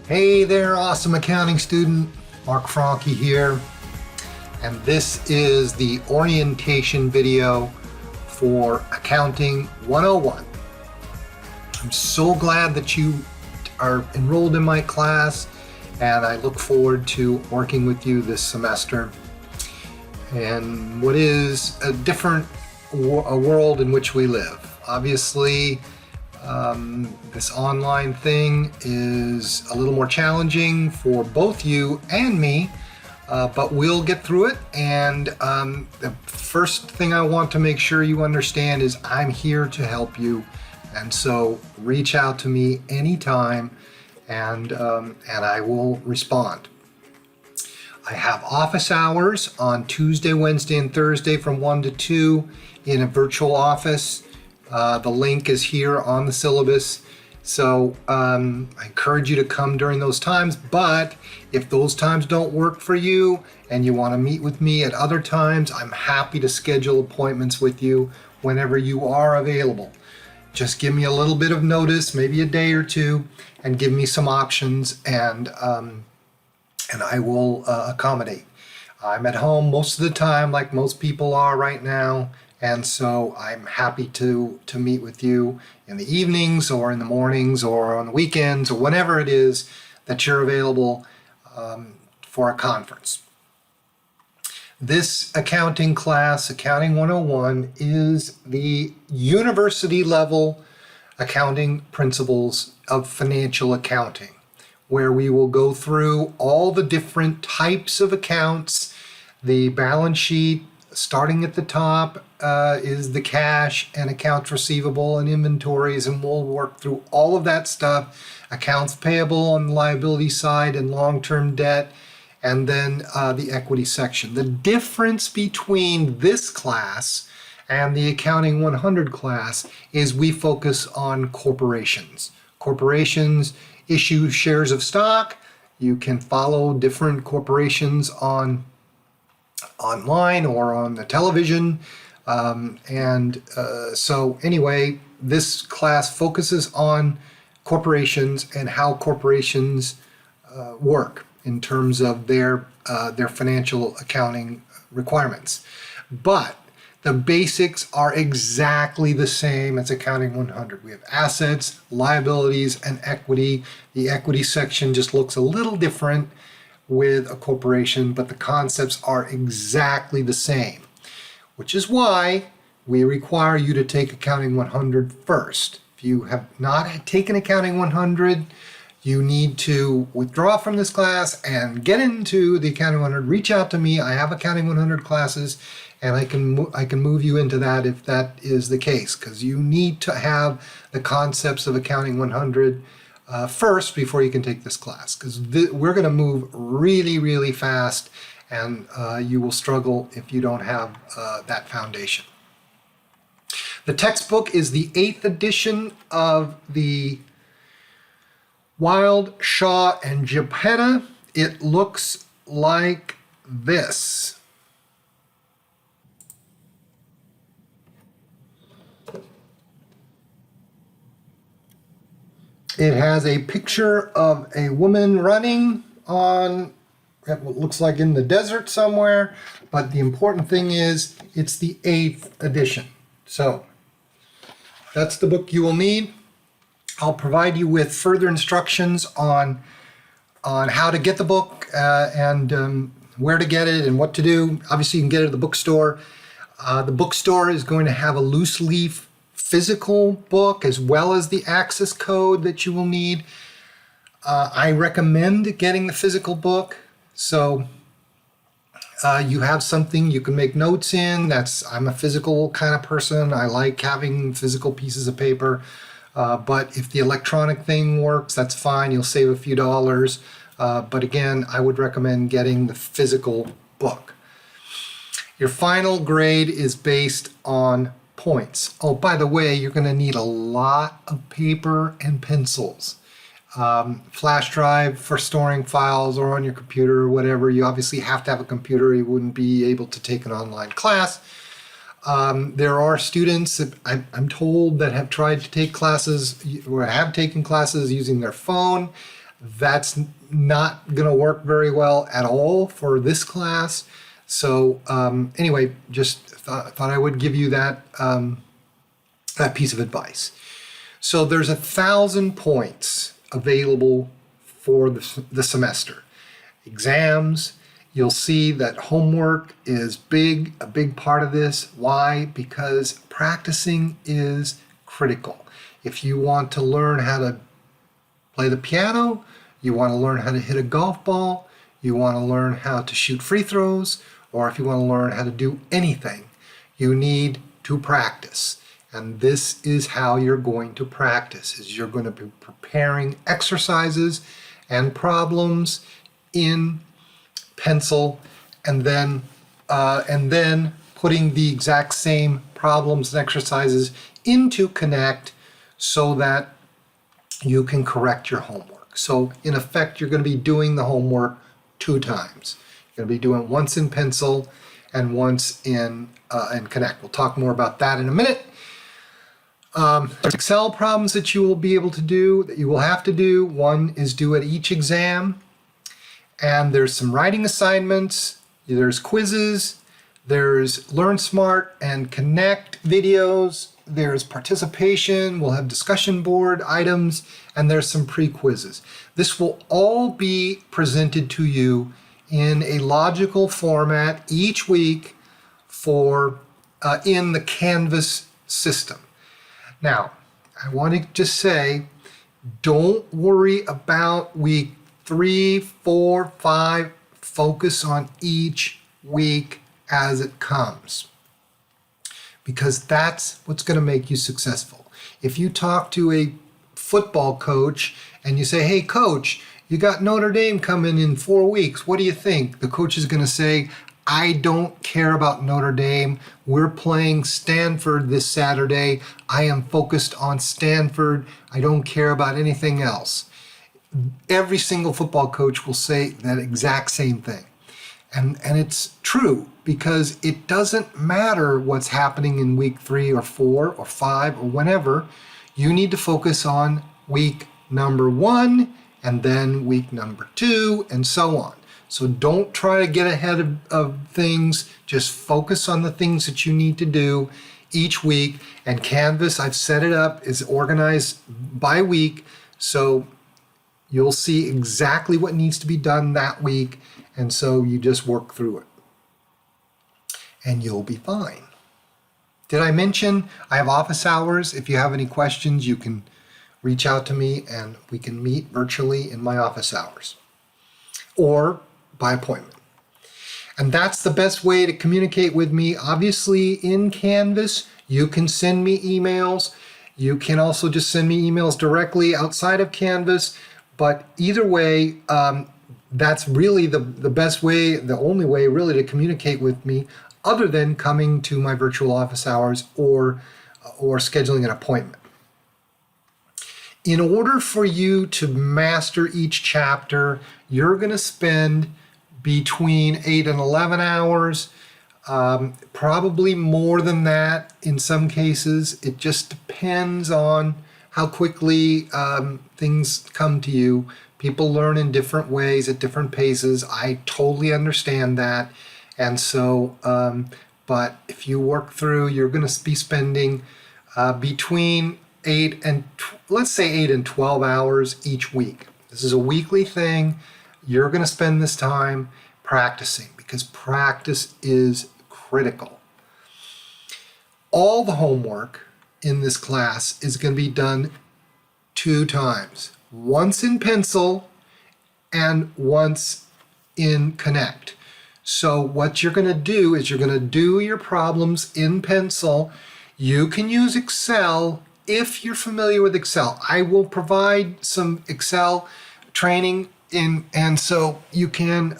Hey there, awesome accounting student. Mark Franke here. And this is the orientation video for Accounting 101. I'm so glad that you are enrolled in my class, and I look forward to working with you this semester. And what is a world in which we live. Obviously, this online thing is a little more challenging for both you and me, but we'll get through it. And the first thing I want to make sure you understand is I'm here to help you. And so reach out to me anytime, and I will respond. I have office hours on Tuesday, Wednesday, and Thursday from 1 to 2 in a virtual office. The link is here on the syllabus. So I encourage you to come during those times, but if those times don't work for you and you want to meet with me at other times, I'm happy to schedule appointments with you whenever you are available. Just give me a little bit of notice, maybe a day or two, and give me some options, and I will accommodate. I'm at home most of the time, like most people are right now, and so I'm happy to meet with you in the evenings or in the mornings or on the weekends or whenever it is that you're available for a conference. This accounting class, Accounting 101, is the university level accounting principles of financial accounting, where we will go through all the different types of accounts. The balance sheet, starting at the top, is the cash and accounts receivable and inventories, and we'll work through all of that stuff. Accounts payable on the liability side and long-term debt, and then the equity section. The difference between this class and the Accounting 100 class is we focus on corporations. Corporations issue shares of stock. You can follow different corporations online or on the television. So anyway, this class focuses on corporations and how corporations work in terms of their financial accounting requirements. But the basics are exactly the same as Accounting 100. We have assets, liabilities, and equity. The equity section just looks a little different with a corporation, but the concepts are exactly the same, which is why we require you to take Accounting 100 first. If you have not taken Accounting 100, you need to withdraw from this class and get into the Accounting 100. Reach out to me. I have Accounting 100 classes, and I can move you into that if that is the case, because you need to have the concepts of Accounting 100 first before you can take this class, because we're going to move really, really fast, and you will struggle if you don't have that foundation. The textbook is the 8th edition of the Wild, Shaw, and Geppetta. It looks like this. It has a picture of a woman running on what looks like in the desert somewhere, but the important thing is it's the 8th edition. So that's the book you will need. I'll provide you with further instructions on how to get the book and where to get it and what to do. Obviously, you can get it at the bookstore. The bookstore is going to have a loose leaf physical book as well as the access code that you will need. I recommend getting the physical book, so you have something you can make notes in. I'm a physical kind of person. I like having physical pieces of paper. But if the electronic thing works, that's fine. You'll save a few dollars. But again, I would recommend getting the physical book. Your final grade is based on points. Oh, by the way, you're going to need a lot of paper and pencils. Flash drive for storing files, or on your computer or whatever. You obviously have to have a computer. You wouldn't be able to take an online class. There are students that I'm told that have tried to take classes or have taken classes using their phone. That's not going to work very well at all for this class. So anyway, just thought I would give you that, that piece of advice. So there's 1,000 points available for the semester. Exams, you'll see that homework is a big part of this. Why? Because practicing is critical. If you want to learn how to play the piano, you want to learn how to hit a golf ball, you want to learn how to shoot free throws, or if you want to learn how to do anything, you need to practice. And this is how you're going to practice, is you're going to be preparing exercises and problems in pencil, and then putting the exact same problems and exercises into Connect so that you can correct your homework. So in effect, you're going to be doing the homework 2 times. You're going to be doing once in pencil and once in Connect. We'll talk more about that in a minute. There's Excel problems that you will be able to do, that you will have to do. One is due at each exam. And there's some writing assignments, there's quizzes, there's Learn Smart and Connect videos, there's participation, we'll have discussion board items, and there's some pre-quizzes. This will all be presented to you in a logical format each week for in the Canvas system. Now, I want to just say, don't worry about week 3, 4, 5, focus on each week as it comes, because that's what's going to make you successful. If you talk to a football coach and you say, hey coach, you got Notre Dame coming in 4 weeks, what do you think? The coach is going to say, I don't care about Notre Dame. We're playing Stanford this Saturday. I am focused on Stanford. I don't care about anything else. Every single football coach will say that exact same thing. And it's true, because it doesn't matter what's happening in week 3 or 4 or 5 or whenever. You need to focus on week number 1 and then week number 2 and so on. So don't try to get ahead of things. Just focus on the things that you need to do each week. And Canvas, I've set it up, is organized by week. So you'll see exactly what needs to be done that week, and so you just work through it. And you'll be fine. Did I mention I have office hours? If you have any questions, you can reach out to me and we can meet virtually in my office hours or by appointment. And that's the best way to communicate with me. Obviously, in Canvas, you can send me emails. You can also just send me emails directly outside of Canvas. But either way, that's really the best way, the only way really to communicate with me, other than coming to my virtual office hours or scheduling an appointment. In order for you to master each chapter, you're going to spend between 8 and 11 hours, probably more than that in some cases. It just depends on how quickly things come to you. People learn in different ways at different paces. I totally understand that. And so, but if you work through, you're going to be spending between 8 and, let's say 8 and 12 hours each week. This is a weekly thing. You're going to spend this time practicing, because practice is critical. All the homework in this class is going to be done 2 times. Once in pencil and once in Connect. So what you're going to do is you're going to do your problems in pencil. You can use Excel if you're familiar with Excel. I will provide some Excel training and so you can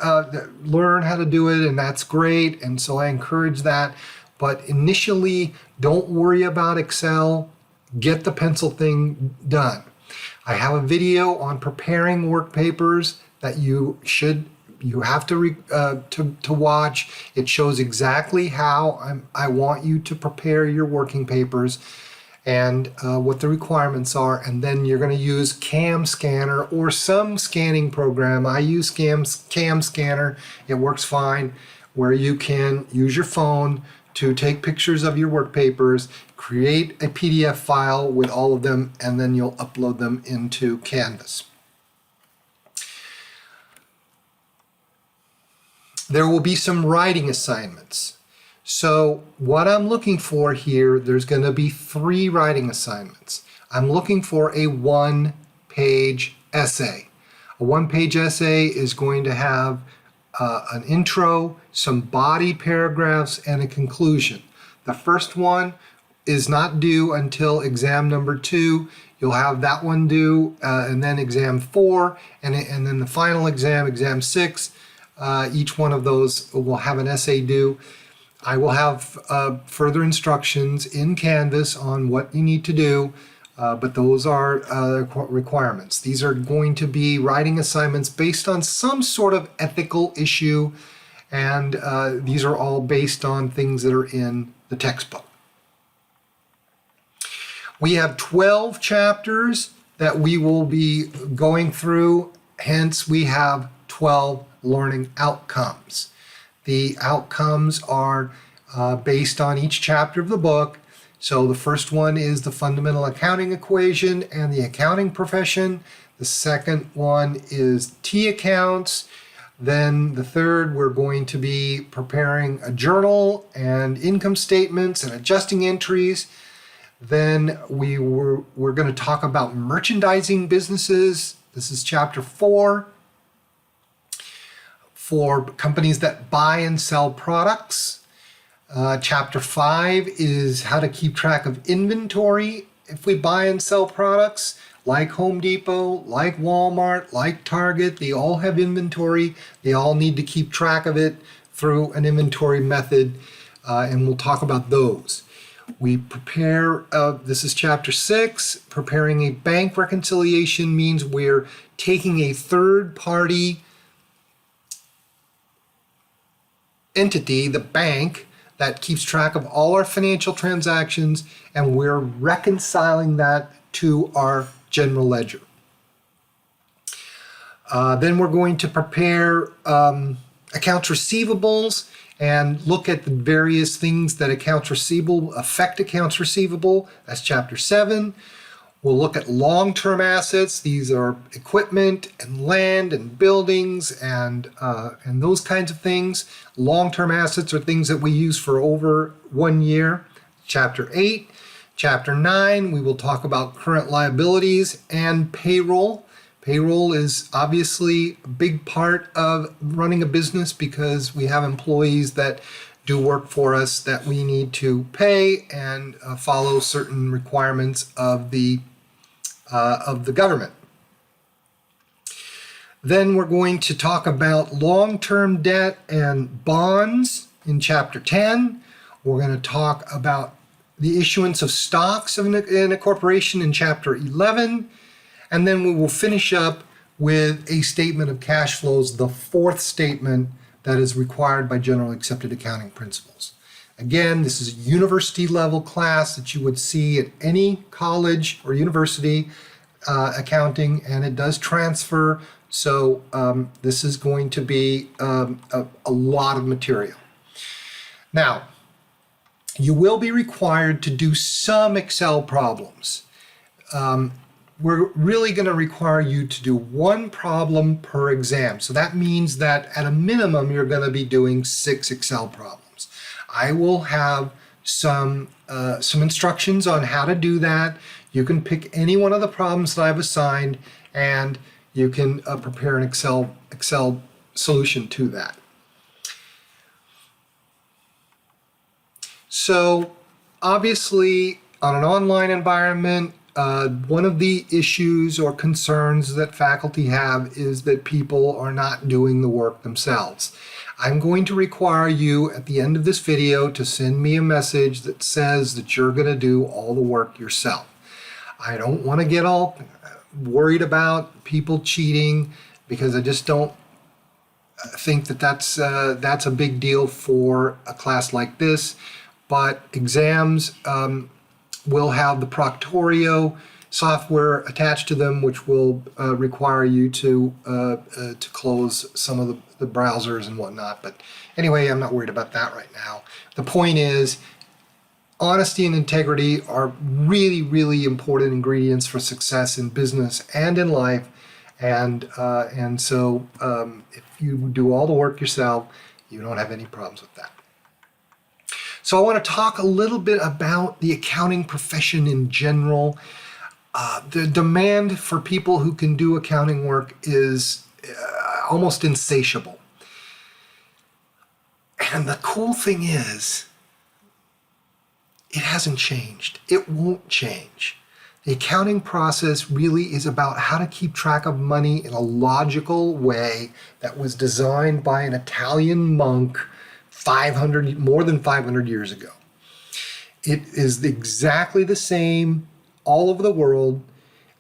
learn how to do it, and that's great. And so I encourage that. But initially, don't worry about Excel. Get the pencil thing done. I have a video on preparing work papers that you have to watch. It shows exactly how I want you to prepare your working papers. and what the requirements are, and then you're going to use Cam Scanner or some scanning program. I use Cam Scanner. It works fine, where you can use your phone to take pictures of your work papers, create a PDF file with all of them, and then you'll upload them into Canvas. There will be some writing assignments. So what I'm looking for here, there's going to be 3 writing assignments. I'm looking for a 1-page essay. A 1-page essay is going to have an intro, some body paragraphs, and a conclusion. The first one is not due until exam number 2. You'll have that one due, and then exam 4, and then the final exam, exam 6. Each one of those will have an essay due. I will have further instructions in Canvas on what you need to do, but those are requirements. These are going to be writing assignments based on some sort of ethical issue, and these are all based on things that are in the textbook. We have 12 chapters that we will be going through, hence we have 12 learning outcomes. The outcomes are based on each chapter of the book. So the first one is the fundamental accounting equation and the accounting profession. The second one is T accounts. Then the third, we're going to be preparing a journal and income statements and adjusting entries. Then we're going to talk about merchandising businesses. This is chapter 4. For companies that buy and sell products. Chapter 5 is how to keep track of inventory if we buy and sell products, like Home Depot, like Walmart, like Target. They all have inventory. They all need to keep track of it through an inventory method, and we'll talk about those. We prepare, this is chapter 6, preparing a bank reconciliation means we're taking a third-party entity, the bank, that keeps track of all our financial transactions, and we're reconciling that to our general ledger. Then we're going to prepare accounts receivables and look at the various things that accounts receivable affect accounts receivable. That's chapter 7. We'll look at long-term assets. These are equipment and land and buildings and those kinds of things. Long-term assets are things that we use for over 1 year. Chapter 8. Chapter 9, we will talk about current liabilities and payroll. Payroll is obviously a big part of running a business because we have employees that do work for us that we need to pay and follow certain requirements of the government. Then we're going to talk about long-term debt and bonds in chapter 10. We're going to talk about the issuance of stocks in a corporation in chapter 11. And then we will finish up with a statement of cash flows, the 4th statement that is required by generally accepted accounting principles. Again, this is a university level class that you would see at any college or university accounting, and it does transfer. So this is going to be a lot of material. Now, you will be required to do some Excel problems. We're really going to require you to do 1 problem per exam. So that means that at a minimum, you're going to be doing 6 Excel problems. I will have some instructions on how to do that. You can pick any one of the problems that I've assigned, and you can prepare an Excel solution to that. So obviously, on an online environment, one of the issues or concerns that faculty have is that people are not doing the work themselves. I'm going to require you at the end of this video to send me a message that says that you're going to do all the work yourself. I don't want to get all worried about people cheating because I just don't think that that's a big deal for a class like this. But exams will have the Proctorio software attached to them, which will require you to close some of the browsers and whatnot. But anyway, I'm not worried about that right now. The point is, honesty and integrity are really, really important ingredients for success in business and in life. And so if you do all the work yourself, you don't have any problems with that. So I want to talk a little bit about the accounting profession in general. The demand for people who can do accounting work is almost insatiable. And the cool thing is, it hasn't changed. It won't change. The accounting process really is about how to keep track of money in a logical way that was designed by an Italian monk more than 500 years ago. It is exactly the same all over the world.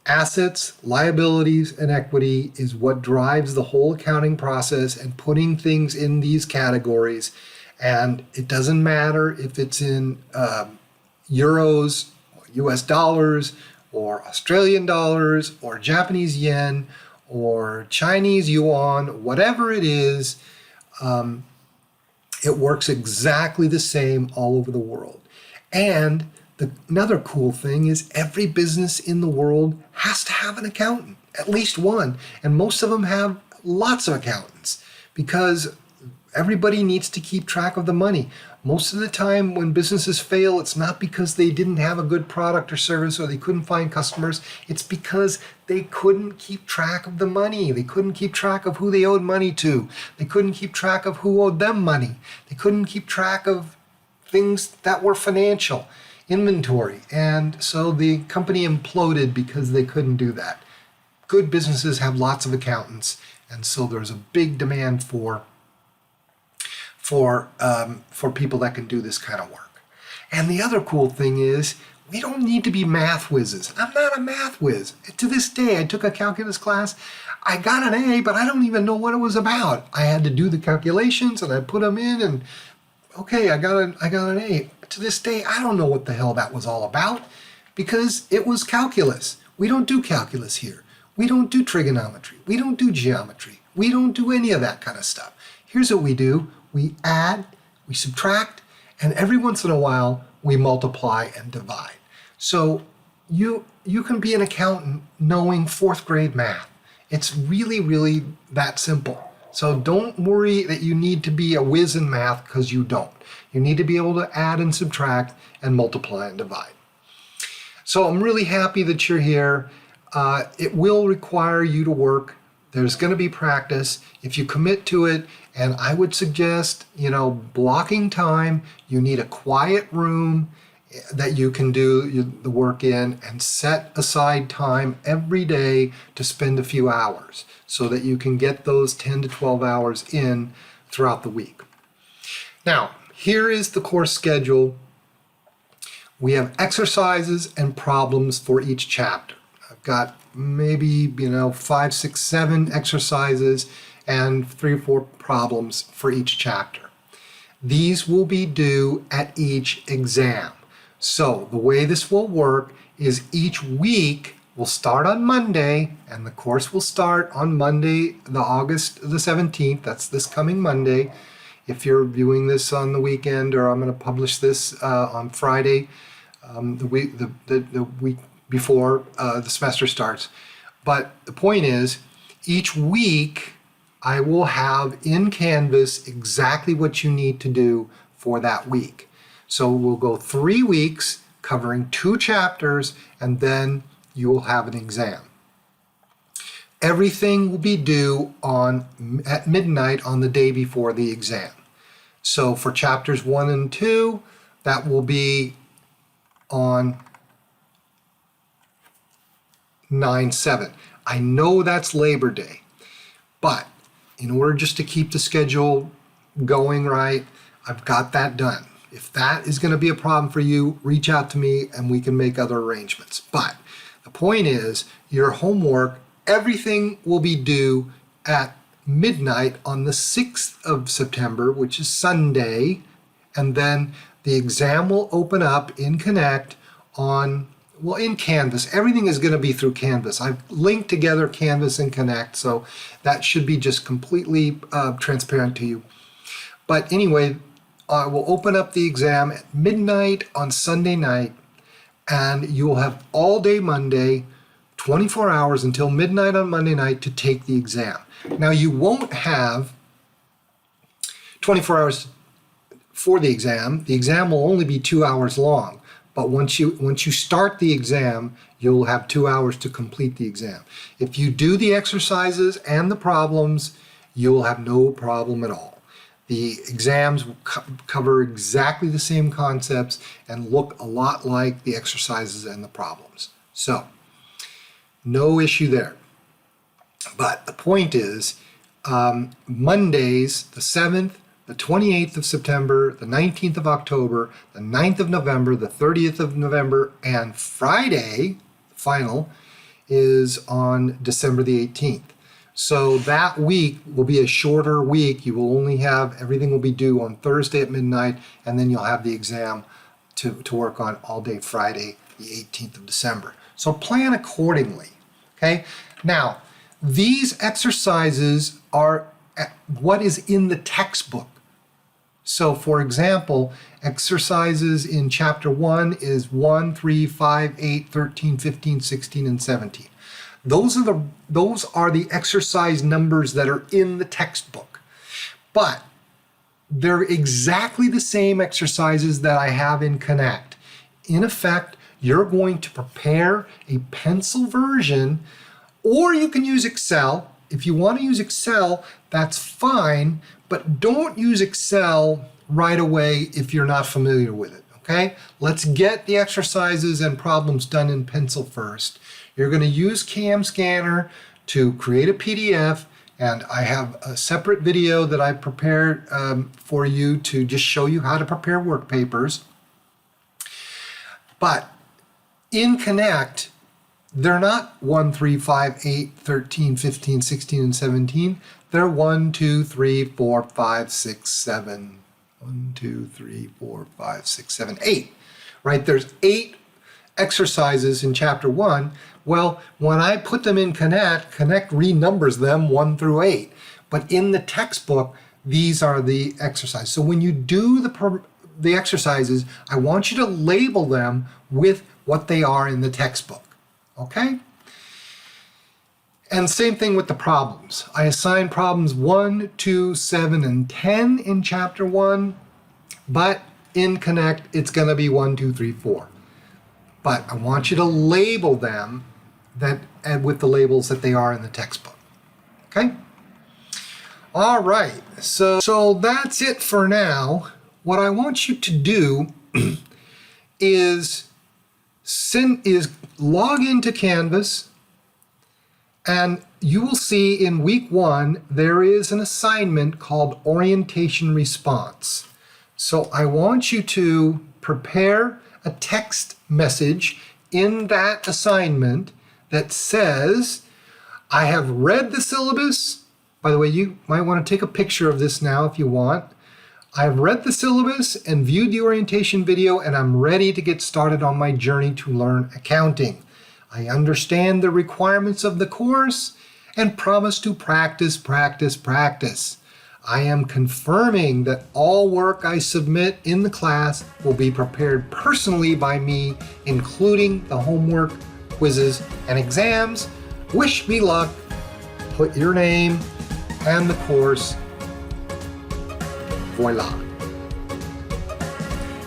Assets, liabilities, and equity is what drives the whole accounting process and putting things in these categories. And it doesn't matter if it's in euros, or US dollars, or Australian dollars, or Japanese yen, or Chinese yuan, whatever it is, it works exactly the same all over the world. And another cool thing is every business in the world has to have an accountant, at least one. And most of them have lots of accountants because everybody needs to keep track of the money. Most of the time when businesses fail, it's not because they didn't have a good product or service or they couldn't find customers. It's because they couldn't keep track of the money. They couldn't keep track of who they owed money to. They couldn't keep track of who owed them money. They couldn't keep track of things that were financial, inventory. And so the company imploded because they couldn't do that. Good businesses have lots of accountants, and so there's a big demand for people that can do this kind of work. And the other cool thing is, we don't need to be math whizzes. I'm not a math whiz. To this day, I took a calculus class. I got an A, but I don't even know what it was about. I had to do the calculations and I put them in and okay, I got an A. To this day, I don't know what the hell that was all about because it was calculus. We don't do calculus here. We don't do trigonometry. We don't do geometry. We don't do any of that kind of stuff. Here's what we do. We add, we subtract, and every once in a while, we multiply and divide. So you can be an accountant knowing fourth grade math. It's really, really that simple. So don't worry that you need to be a whiz in math because you don't. You need to be able to add and subtract and multiply and divide. So I'm really happy that you're here. It will require you to work. There's going to be practice if you commit to it. And I would suggest, blocking time. You need a quiet room that you can do the work in and set aside time every day to spend a few hours so that you can get those 10 to 12 hours in throughout the week. Now, here is the course schedule. We have exercises and problems for each chapter. I've got maybe, 5, 6, 7 exercises and 3 or 4 problems for each chapter. These will be due at each exam. So the way this will work is each week will start on Monday, and the course will start on Monday, August the 17th. That's this coming Monday. If you're viewing this on the weekend, or I'm going to publish this on Friday, the week before the semester starts. But the point is, each week I will have in Canvas exactly what you need to do for that week. So we'll go 3 weeks covering 2 chapters, and then you will have an exam. Everything will be due at midnight on the day before the exam. So for chapters 1 and 2, that will be on 9/7. I know that's Labor Day, but in order just to keep the schedule going right, I've got that done. If that is going to be a problem for you, reach out to me and we can make other arrangements. But the point is, your homework, everything will be due at midnight on the 6th of September, which is Sunday, and then the exam will open up in Connect in Canvas. Everything is going to be through Canvas. I've linked together Canvas and Connect, so that should be just completely transparent to you. But anyway, I will open up the exam at midnight on Sunday night, and you will have all day Monday, 24 hours until midnight on Monday night to take the exam. Now, you won't have 24 hours for the exam. The exam will only be 2 hours long. But once you start the exam, you'll have 2 hours to complete the exam. If you do the exercises and the problems, you will have no problem at all. The exams will cover exactly the same concepts and look a lot like the exercises and the problems. So, no issue there. But the point is, Mondays, the 7th, the 28th of September, the 19th of October, the 9th of November, the 30th of November, and Friday, final, is on December the 18th. So that week will be a shorter week. You will only have, everything will be due on Thursday at midnight, and then you'll have the exam to work on all day Friday, the 18th of December. So plan accordingly, okay? Now, these exercises are what is in the textbook. So for example, exercises in chapter 1 is 1, 3, 5, 8, 13, 15, 16, and 17. Those are the exercise numbers that are in the textbook. But they're exactly the same exercises that I have in Connect. In effect, you're going to prepare a pencil version, or you can use Excel. If you want to use Excel, that's fine, but don't use Excel right away if you're not familiar with it, okay? Let's get the exercises and problems done in pencil first. You're going to use CAM Scanner to create a PDF, and I have a separate video that I prepared for you to just show you how to prepare work papers. But in Connect, they're not 1, 3, 5, 8, 13, 15, 16, and 17. They're 1, 2, 3, 4, 5, 6, 7. 1, 2, 3, 4, 5, 6, 7, 8. Right? There's 8 exercises in chapter 1. Well, when I put them in Connect renumbers them 1 through 8. But in the textbook, these are the exercises. So when you do the exercises, I want you to label them with what they are in the textbook. Okay? And same thing with the problems. I assign problems 1, 2, 7, and 10 in chapter 1, but in Connect, it's going to be 1, 2, 3, 4. But I want you to label them with the labels that they are in the textbook. Okay? All right. So that's it for now. What I want you to do is log into Canvas, and you will see in week 1 there is an assignment called Orientation Response. So I want you to prepare a text message in that assignment that says, I have read the syllabus. By the way, you might want to take a picture of this now if you want. I've read the syllabus and viewed the orientation video, and I'm ready to get started on my journey to learn accounting. I understand the requirements of the course and promise to practice, practice, practice. I am confirming that all work I submit in the class will be prepared personally by me, including the homework, quizzes, and exams. Wish me luck. Put your name and the course. Voila.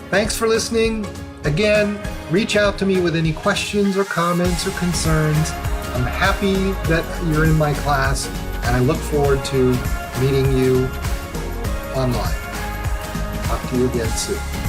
Thanks for listening. Again, reach out to me with any questions or comments or concerns. I'm happy that you're in my class, and I look forward to meeting you online. Talk to you again soon.